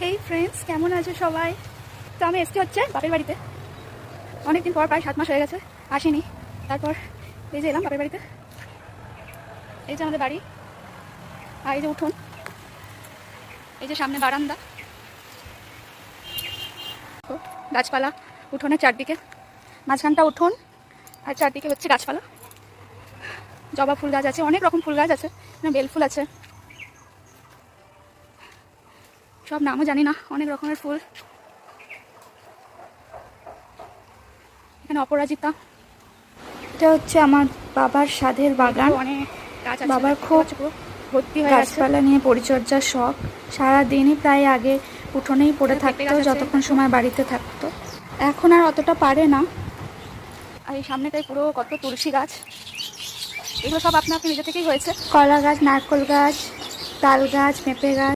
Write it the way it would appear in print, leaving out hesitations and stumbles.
এই ফ্রেন্ডস, কেমন আছো সবাই? তো আমি এসছি হচ্ছে বাপের বাড়িতে। অনেকদিন পর, প্রায় 7 মাস হয়ে গেছে আসিনি। তারপর এই যে এলাম বাপের বাড়িতে। এই যে আমাদের বাড়ি, আর এই যে উঠোন, এই যে সামনে বারান্দা, গাছপালা উঠোনের চারদিকে, মাঝখানটা উঠোন আর চারদিকে হচ্ছে গাছপালা। জবা ফুল গাছ আছে, অনেক রকম ফুল গাছ আছে, বেল ফুল আছে, সব নামও জানি না, অনেক রকমের ফুল। এখানে অপরাজিতা। এটা হচ্ছে আমার বাবার সাধের বাগান। অনেক গাছ আছে, বাবার খুব ভর্তি হয়ে গেছে। গাছপালা নিয়ে পরিচর্যার শখ। সারাদিনই প্রায় আগে উঠোনেই পড়ে থাকতো যতক্ষণ সময় বাড়িতে থাকতো। এখন আর অতটা পারে না। আর এই সামনেটাই পুরো কত তুলসী গাছ, এগুলো সব আপনা আপনি নিজে থেকেই হয়েছে। কলা গাছ, নারকেল গাছ, তাল গাছ, পেঁপে গাছ।